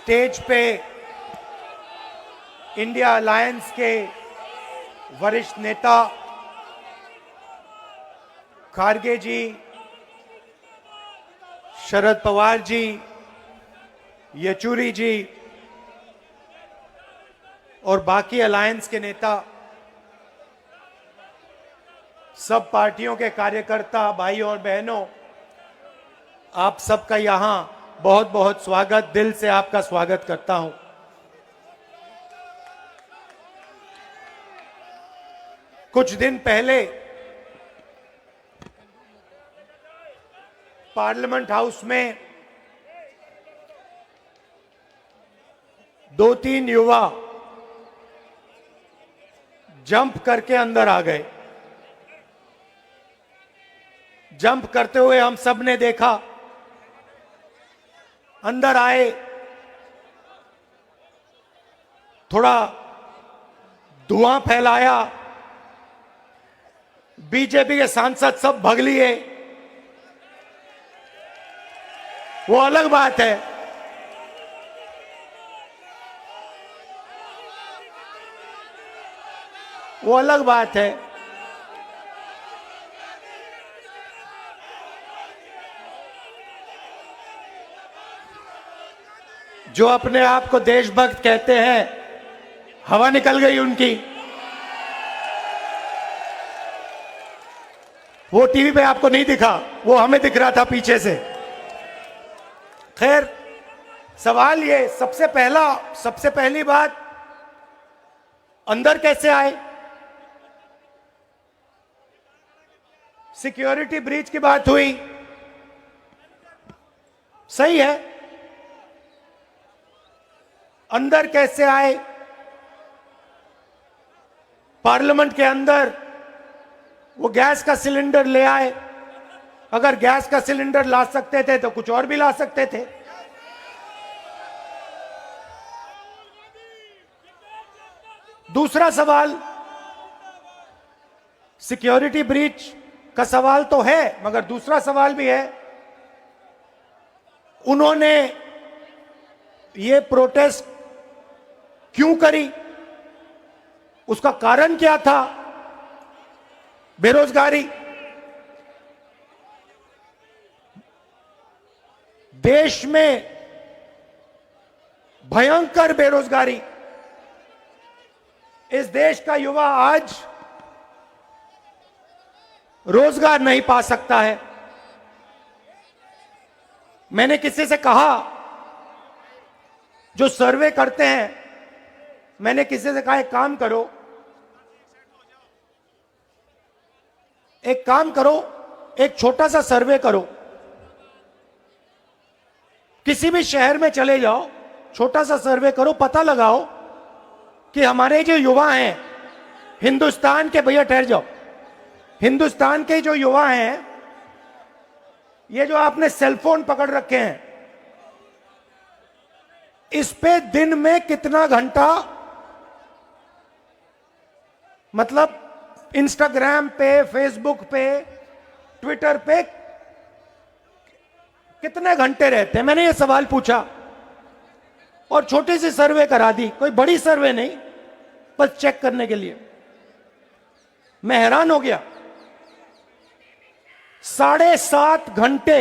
Stage पे India alliance के वरिष्ठ नेता खारगे जी, शरद पवार जी, येचुरी जी और बाकी अलायंस के नेता, सब पार्टियों के कार्यकर्ता, भाई और बहनों, आप सबका यहां बहुत बहुत स्वागत, दिल से आपका स्वागत करता हूं। कुछ दिन पहले पार्लियामेंट हाउस में 2-3 युवा जंप करके अंदर आ गए। जंप करते हुए हम सब ने देखा। अंदर आए, थोड़ा धुआं फैलाया, बीजेपी के सांसद सब भाग लिए। वो अलग बात है। वो अलग बात है। जो अपने आप को देशभक्त कहते हैं, हवा निकल गई उनकी। वो टीवी पे आपको नहीं दिखा, वो हमें दिख रहा था पीछे से। खैर, सवाल ये, सबसे पहली बात, अंदर कैसे आए? सिक्योरिटी ब्रीच की बात हुई, सही है। अंदर कैसे आए? पार्लियामेंट के अंदर वो गैस का सिलेंडर ले आए। अगर गैस का सिलेंडर ला सकते थे तो कुछ और भी ला सकते थे। दूसरा सवाल, सिक्योरिटी ब्रीच का सवाल तो है, मगर दूसरा सवाल भी है। उन्होंने ये प्रोटेस्ट क्यों करी? उसका कारण क्या था? बेरोजगारी। देश में भयंकर बेरोजगारी। इस देश का युवा आज रोजगार नहीं पा सकता है। मैंने किसी से कहा, जो सर्वे करते हैं, मैंने किसी से कहा, एक काम करो, एक छोटा सा सर्वे करो। किसी भी शहर में चले जाओ, छोटा सा सर्वे करो, पता लगाओ कि हमारे जो युवा हैं हिंदुस्तान के, भैया ठहर जाओ, हिंदुस्तान के जो युवा हैं, ये जो आपने सेलफोन पकड़ रखे हैं, इस पे दिन में कितना घंटा, मतलब इंस्टाग्राम पे, फेसबुक पे, ट्विटर पे कितने घंटे रहते हैं? मैंने ये सवाल पूछा और छोटी सी सर्वे करा दी, कोई बड़ी सर्वे नहीं, बस चेक करने के लिए। मैं हैरान हो गया। 7.5 घंटे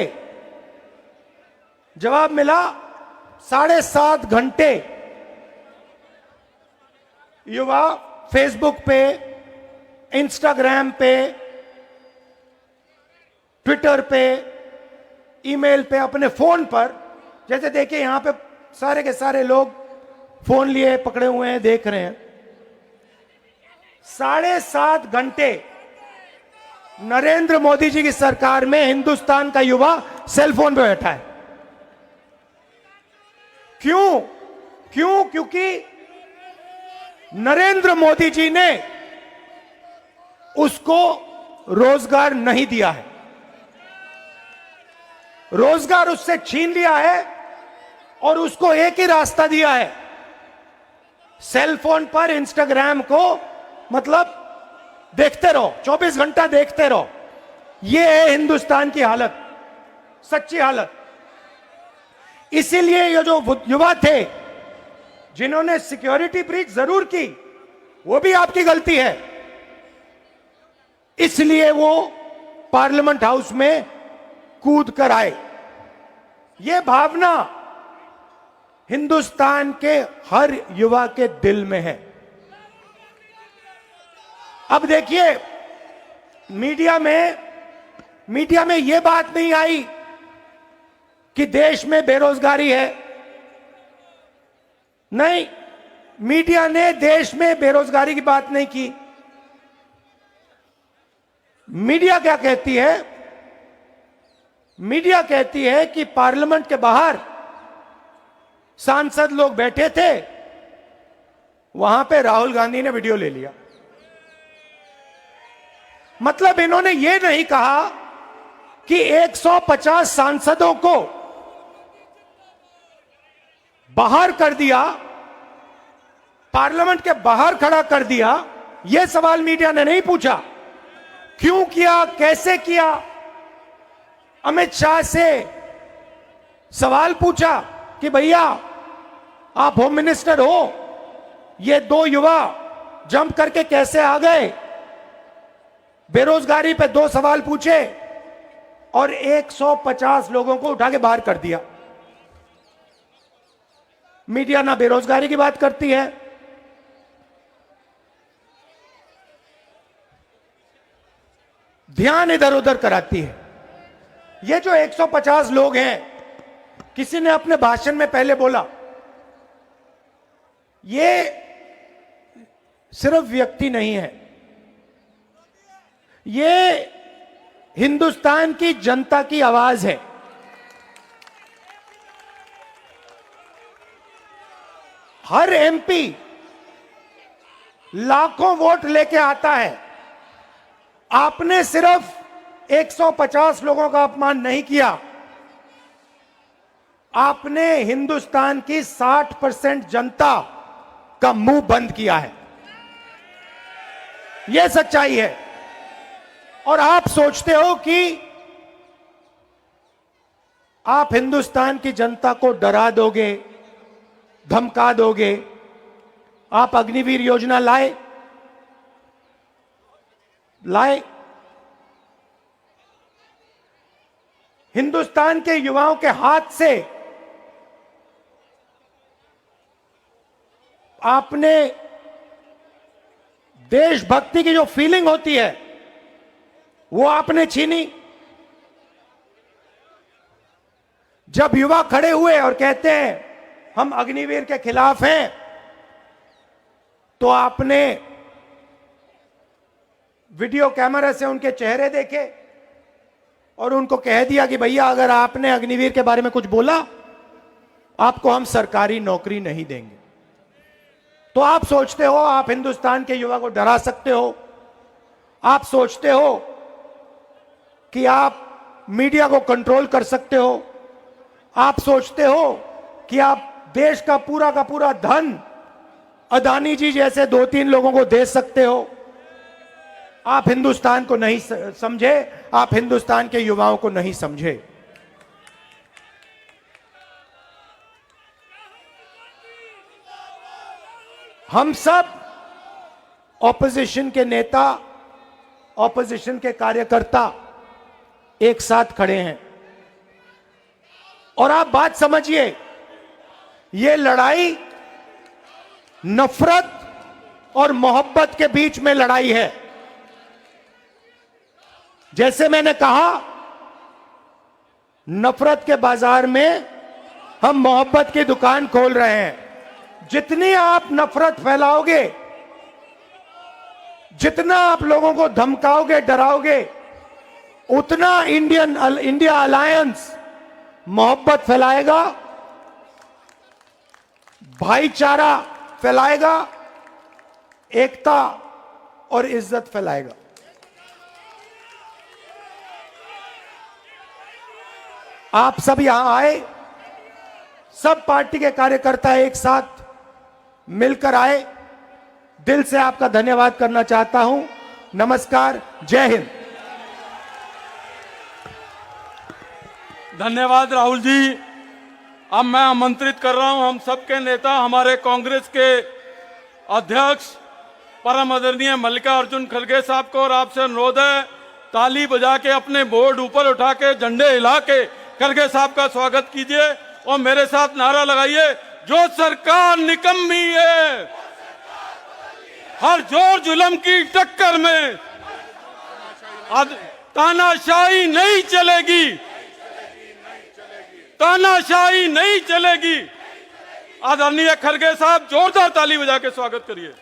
जवाब मिला। 7.5 घंटे युवा फेसबुक पे, इंस्टाग्राम पे, ट्विटर पे, ईमेल पे, अपने फोन पर, जैसे देखिए यहां पे सारे के सारे लोग फोन लिए पकड़े हुए हैं, देख रहे हैं। 7.5 घंटे नरेंद्र मोदी जी की सरकार में हिंदुस्तान का युवा सेलफोन पे बैठा है। क्यों? क्योंकि नरेंद्र मोदी जी ने उसको रोजगार नहीं दिया है। रोजगार उससे छीन लिया है और उसको एक ही रास्ता दिया है, सेलफोन पर इंस्टाग्राम को, मतलब देखते रहो, 24 घंटा देखते रहो। यह है हिंदुस्तान की हालत, सच्ची हालत। इसीलिए ये जो युवा थे जिन्होंने सिक्योरिटी ब्रीच जरूर की, वो भी आपकी गलती है, इसलिए वो पार्लियामेंट हाउस में कूद कर आए। ये भावना हिंदुस्तान के हर युवा के दिल में है। अब देखिए, मीडिया में यह बात नहीं आई कि देश में बेरोजगारी है। नहीं, मीडिया ने देश में बेरोजगारी की बात नहीं की। मीडिया क्या कहती है? मीडिया कहती है कि पार्लियामेंट के बाहर सांसद लोग बैठे थे, वहां पे राहुल गांधी ने वीडियो ले लिया। मतलब इन्होंने यह नहीं कहा कि 150 सांसदों को बाहर कर दिया, पार्लियामेंट के बाहर खड़ा कर दिया। यह सवाल मीडिया ने नहीं पूछा, क्यों किया, कैसे किया। अमित शाह से सवाल पूछा कि भैया आप होम मिनिस्टर हो, ये दो युवा जंप करके कैसे आ गए। बेरोजगारी पे 2 सवाल पूछे और 150 लोगों को उठा के बाहर कर दिया। मीडिया ना बेरोजगारी की बात करती है, ध्यान इधर उधर कराती है। ये जो 150 लोग हैं, किसी ने अपने भाषण में पहले बोला, ये सिर्फ व्यक्ति नहीं है, ये हिंदुस्तान की जनता की आवाज है। हर एमपी लाखों वोट लेके आता है। आपने सिर्फ 150 लोगों का अपमान नहीं किया, आपने हिंदुस्तान की 60% जनता का मुंह बंद किया है। यह सच्चाई है। और आप सोचते हो कि आप हिंदुस्तान की जनता को डरा दोगे, धमका दोगे। आप अग्निवीर योजना लाए, हिंदुस्तान के युवाओं के हाथ से आपने देशभक्ति की जो फीलिंग होती है वो आपने छीनी। जब युवा खड़े हुए और कहते हैं हम अग्निवीर के खिलाफ हैं, तो आपने वीडियो कैमरा से उनके चेहरे देखे और उनको कह दिया कि भैया अगर आपने अग्निवीर के बारे में कुछ बोला, आपको हम सरकारी नौकरी नहीं देंगे। तो आप सोचते हो आप हिंदुस्तान के युवा को डरा सकते हो, आप सोचते हो कि आप मीडिया को कंट्रोल कर सकते हो, आप सोचते हो कि आप देश का पूरा धन अदानी जी जैसे 2-3 लोगों को दे सकते हो। आप हिंदुस्तान को नहीं समझे, आप हिंदुस्तान के युवाओं को नहीं समझे। हम सब ऑपोजिशन के नेता, ऑपोजिशन के कार्यकर्ता एक साथ खड़े हैं। और आप बात समझिए, ये लड़ाई नफरत और मोहब्बत के बीच में लड़ाई है। जैसे मैंने कहा, नफरत के बाजार में हम मोहब्बत की दुकान खोल रहे हैं। जितनी आप नफरत फैलाओगे, जितना आप लोगों को धमकाओगे, डराओगे, उतना इंडिया अलायंस मोहब्बत फैलाएगा, भाईचारा फैलाएगा, एकता और इज्जत फैलाएगा। आप सब यहां आए, सब पार्टी के कार्यकर्ता एक साथ मिलकर आए। दिल से आपका धन्यवाद करना चाहता हूं। नमस्कार, जय हिंद। धन्यवाद राहुल जी। अब मैं आमंत्रित कर रहा हूं हम सबके नेता, हमारे कांग्रेस के अध्यक्ष परम आदरणीय मल्लिकार्जुन खड़गे साहब को, और आपसे अनुरोध है ताली बजा के अपने बोर्ड ऊपर उठा के झंडे हिला के खड़गे साहब का स्वागत कीजिए और मेरे साथ नारा लगाइए, जो सरकार निकम्मी है, हर जोर जुल्म की टक्कर में तानाशाही नहीं चलेगी, तानाशाही नहीं चलेगी। आदरणीय खड़गे साहब जोरदार ताली बजा के स्वागत करिए।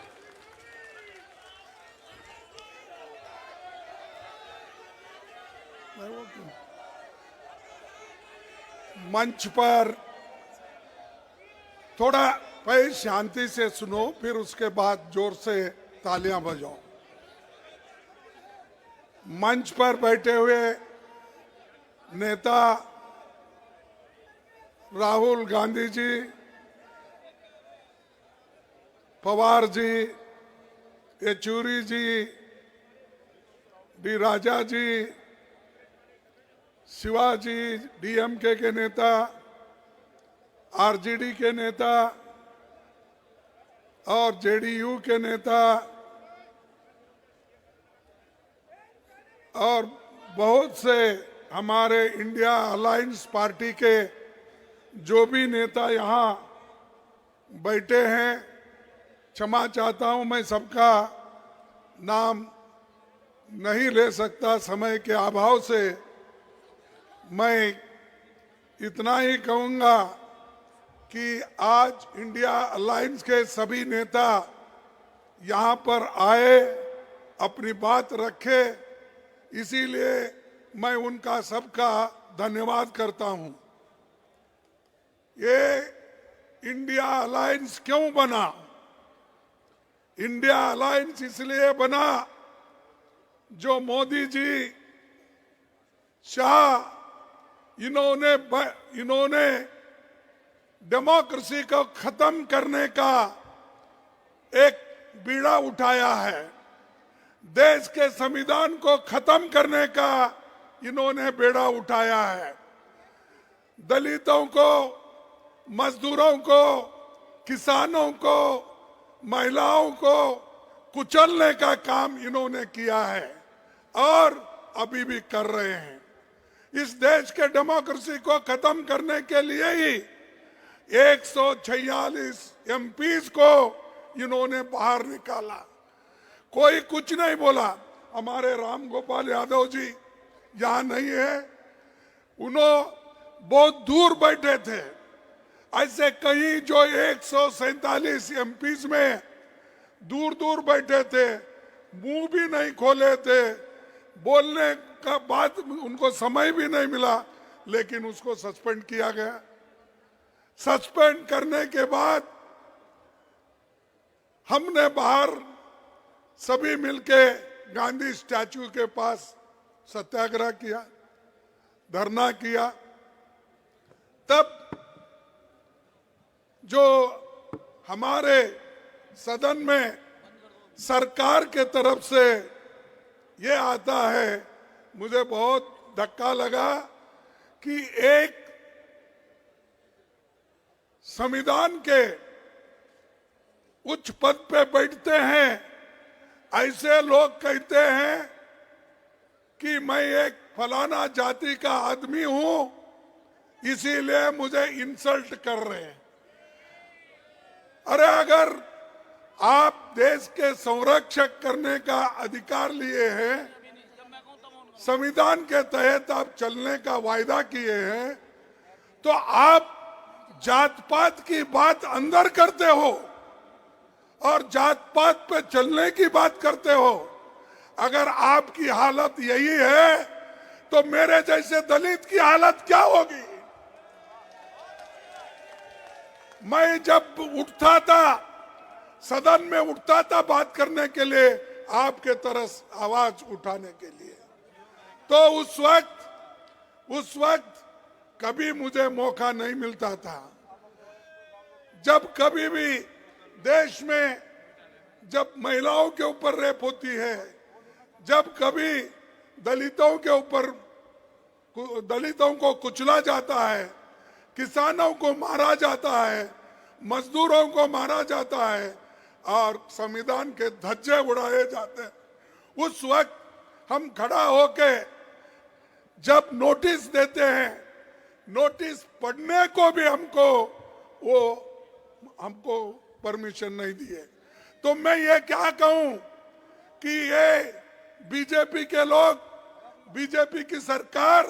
मंच पर थोड़ा पहले शांति से सुनो, फिर उसके बाद जोर से तालियां बजाओ। मंच पर बैठे हुए नेता राहुल गांधी जी, पवार जी, येचुरी जी, डी राजा जी, शिवाजी, डीएमके के नेता, आरजेडी के नेता और जेडीयू के नेता और बहुत से हमारे इंडिया अलायंस पार्टी के जो भी नेता यहाँ बैठे हैं, क्षमा चाहता हूं, मैं सबका नाम नहीं ले सकता समय के अभाव से। मैं इतना ही कहूंगा कि आज इंडिया अलायंस के सभी नेता यहाँ पर आए, अपनी बात रखे, इसीलिए मैं उनका सबका धन्यवाद करता हूं। ये इंडिया अलायंस क्यों बना? इंडिया अलायंस इसलिए बना जो मोदी जी, शाह, इन्होंने डेमोक्रेसी को खत्म करने का एक बीड़ा उठाया है। देश के संविधान को खत्म करने का इन्होंने बेड़ा उठाया है। दलितों को, मजदूरों को, किसानों को, महिलाओं को कुचलने का काम इन्होंने किया है और अभी भी कर रहे हैं। इस देश के डेमोक्रेसी को खत्म करने के लिए ही 146 एमपीज को इन्होंने बाहर निकाला। कोई कुछ नहीं बोला। हमारे राम गोपाल यादव जी यहाँ नहीं है, उन्होंने बहुत दूर बैठे थे। ऐसे कई जो 147 एमपीज में दूर दूर बैठे थे, मुंह भी नहीं खोले थे, बोलने का बात उनको समय भी नहीं मिला, लेकिन उसको सस्पेंड किया गया। सस्पेंड करने के बाद हमने बाहर सभी मिलके गांधी स्टैचू के पास सत्याग्रह किया, धरना किया। तब जो हमारे सदन में सरकार के तरफ से ये आता है, मुझे बहुत धक्का लगा कि एक संविधान के उच्च पद पे बैठते हैं ऐसे लोग कहते हैं कि मैं एक फलाना जाति का आदमी हूं, इसीलिए मुझे इंसल्ट कर रहे हैं। अरे अगर आप देश के संरक्षक करने का अधिकार लिए हैं, संविधान के तहत आप चलने का वायदा किए हैं, तो आप जात पात की बात अंदर करते हो और जात पात पे चलने की बात करते हो। अगर आपकी हालत यही है तो मेरे जैसे दलित की हालत क्या होगी? मैं जब उठता था, सदन में उठता था बात करने के लिए, आपके तरफ आवाज उठाने के लिए, तो उस वक्त कभी मुझे मौका नहीं मिलता था। जब कभी भी देश में जब महिलाओं के ऊपर रेप होती है, जब कभी दलितों के ऊपर, दलितों को कुचला जाता है, किसानों को मारा जाता है, मजदूरों को मारा जाता है और संविधान के धज्जे उड़ाए जाते हैं, उस वक्त हम खड़ा होके जब नोटिस देते हैं, नोटिस पढ़ने को भी हमको परमिशन नहीं दिए। तो मैं ये क्या कहूं कि ये बीजेपी के लोग, बीजेपी की सरकार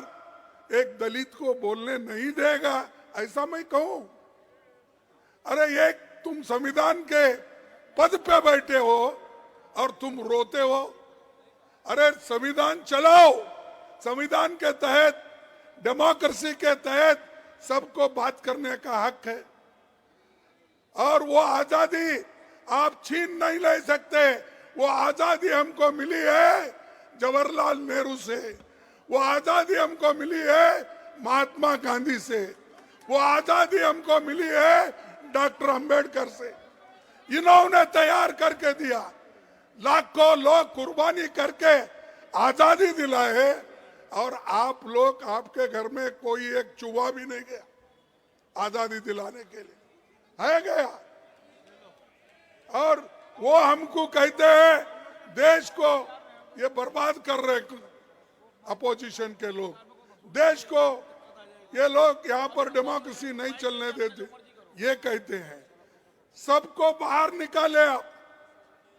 एक दलित को बोलने नहीं देगा, ऐसा मैं कहूं? अरे ये तुम संविधान के पद पे बैठे हो और तुम रोते हो। अरे संविधान चलाओ, संविधान के तहत, डेमोक्रेसी के तहत सबको बात करने का हक है और वो आजादी आप छीन नहीं ले सकते। वो आजादी हमको मिली है जवाहरलाल नेहरू से, वो आजादी हमको मिली है महात्मा गांधी से, वो आजादी हमको मिली है डॉक्टर अंबेडकर से। इन्होंने तैयार करके दिया, लाखों लोग कुर्बानी करके आजादी दिलाए है और आप लोग, आपके घर में कोई एक चूहा भी नहीं गया आजादी दिलाने के लिए, है गया? और वो हमको कहते हैं देश को ये बर्बाद कर रहे अपोजिशन के लोग, देश को ये लोग यहाँ पर डेमोक्रेसी नहीं चलने देते, ये कहते हैं। सबको बाहर निकाले आप,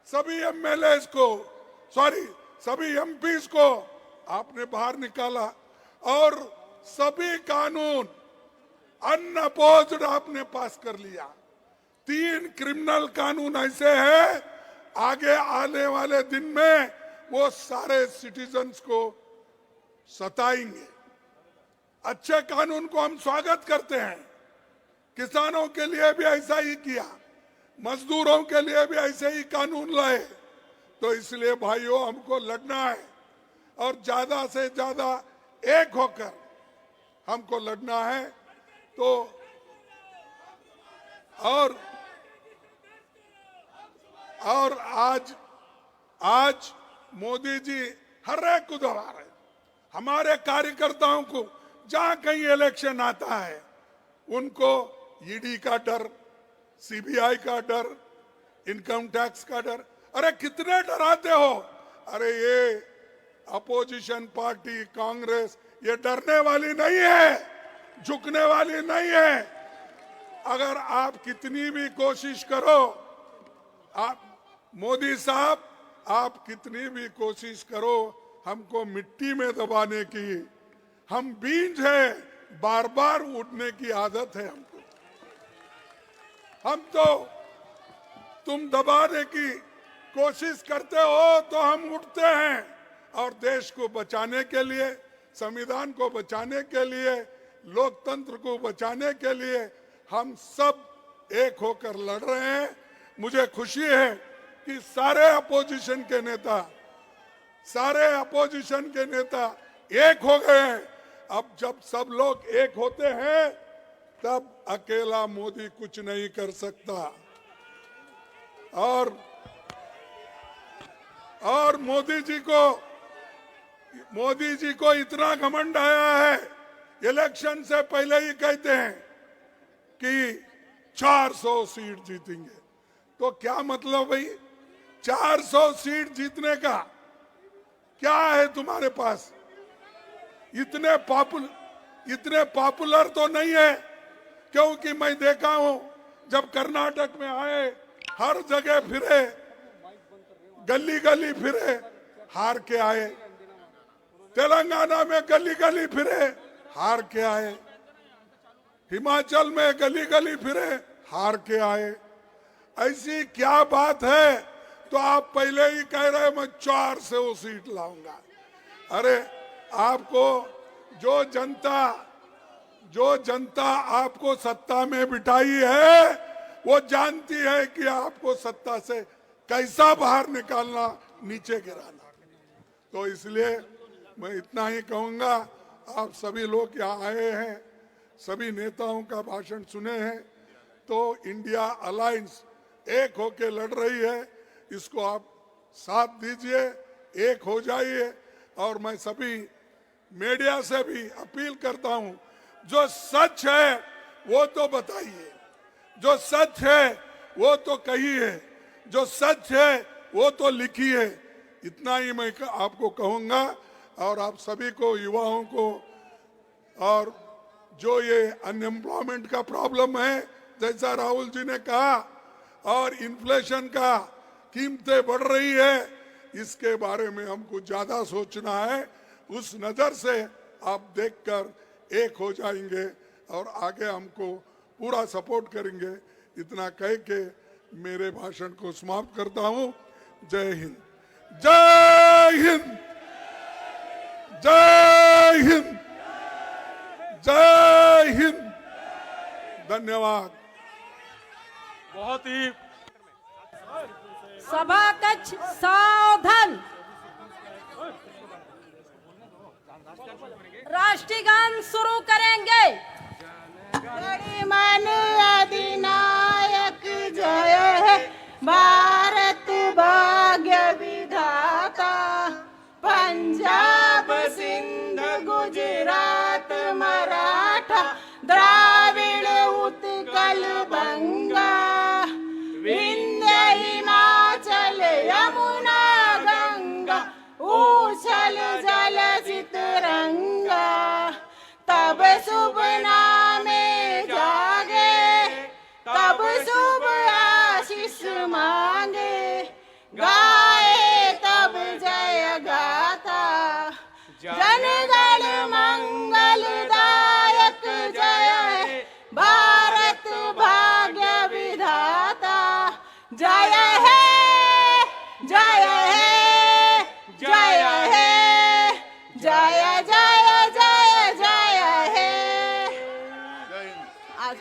सभी एमएलएस को, सॉरी सभी एमपीज को आपने बाहर निकाला और सभी कानून अनअपोज्ड आपने पास कर लिया। 3 क्रिमिनल कानून ऐसे हैं, आगे आने वाले दिन में वो सारे सिटीजन्स को सताएंगे। अच्छे कानून को हम स्वागत करते हैं, किसानों के लिए भी ऐसा ही किया, मजदूरों के लिए भी ऐसे ही कानून लाए। तो इसलिए भाइयों हमको लड़ना है और ज्यादा से ज्यादा एक होकर हमको लड़ना है। तो और आज मोदी जी हर एक को दोहरा रहे, हमारे कार्यकर्ताओं को जहां कहीं इलेक्शन आता है उनको ईडी का डर, सीबीआई का डर, इनकम टैक्स का डर। अरे कितने डराते हो? अरे ये अपोजिशन पार्टी कांग्रेस ये डरने वाली नहीं है, झुकने वाली नहीं है। अगर आप कितनी भी कोशिश करो, आप मोदी साहब आप कितनी भी कोशिश करो हमको मिट्टी में दबाने की, हम बीज हैं, बार बार उठने की आदत है हमको। हम तो तुम दबाने की कोशिश करते हो तो हम उठते हैं और देश को बचाने के लिए, संविधान को बचाने के लिए, लोकतंत्र को बचाने के लिए हम सब एक होकर लड़ रहे हैं। मुझे खुशी है कि सारे अपोजिशन के नेता एक हो गए हैं। अब जब सब लोग एक होते हैं तब अकेला मोदी कुछ नहीं कर सकता। और मोदी जी को इतना घमंड आया है, इलेक्शन से पहले ही कहते हैं कि 400 सीट जीतेंगे। तो क्या मतलब भाई, 400 सीट जीतने का क्या है तुम्हारे पास? इतने पॉपुलर तो नहीं है, क्योंकि मैं देखा हूं जब कर्नाटक में आए हर जगह फिरे, गली गली फिरे, हार के आए। तेलंगाना में गली गली फिरे, हार के आए। हिमाचल में गली गली फिरे, हार के आए। ऐसी क्या बात है? तो आप पहले ही कह रहे मैं 400 सीट लाऊंगा। अरे आपको जो जनता आपको सत्ता में बिठाई है वो जानती है कि आपको सत्ता से कैसा बाहर निकालना, नीचे गिराना। तो इसलिए मैं इतना ही कहूंगा, आप सभी लोग यहाँ आए हैं, सभी नेताओं का भाषण सुने हैं, तो इंडिया अलायंस एक होके लड़ रही है, इसको आप साथ दीजिए, एक हो जाइए। और मैं सभी मीडिया से भी अपील करता हूं, जो सच है वो तो बताइए, जो सच है वो तो कहिए, जो सच है वो तो लिखिए। इतना ही मैं आपको कहूंगा। और आप सभी को, युवाओं को, और जो ये अनएम्प्लॉयमेंट का प्रॉब्लम है, जैसा राहुल जी ने कहा, और इन्फ्लेशन का, कीमतें बढ़ रही है, इसके बारे में हमको ज्यादा सोचना है। उस नजर से आप देखकर एक हो जाएंगे और आगे हमको पूरा सपोर्ट करेंगे। इतना कह के मेरे भाषण को समाप्त करता हूं। जय हिंद, जय हिंद, जय हिंद, जय हिंद। धन्यवाद। बहुत ही सभा कक्ष सावधान। राष्ट्रीय गान शुरू करेंगे। गणिमन अधिनायक जय है, भारत भाग्य विधाता। पंजाब सिंध गुजरात मराठा, द्राविड़ उत्कल बंगा। विंध्य हिमाचल यमुना गंगा, उछल जल चितरंगा। तब शुभ नामे जागे, तब शुभ आशीष मांगे। गाए तब जय गाथा, जनगण मंगलदायक जय है, भारत भाग्य विधाता। जय है, जय है, जय है, जय जय जय जय है। आज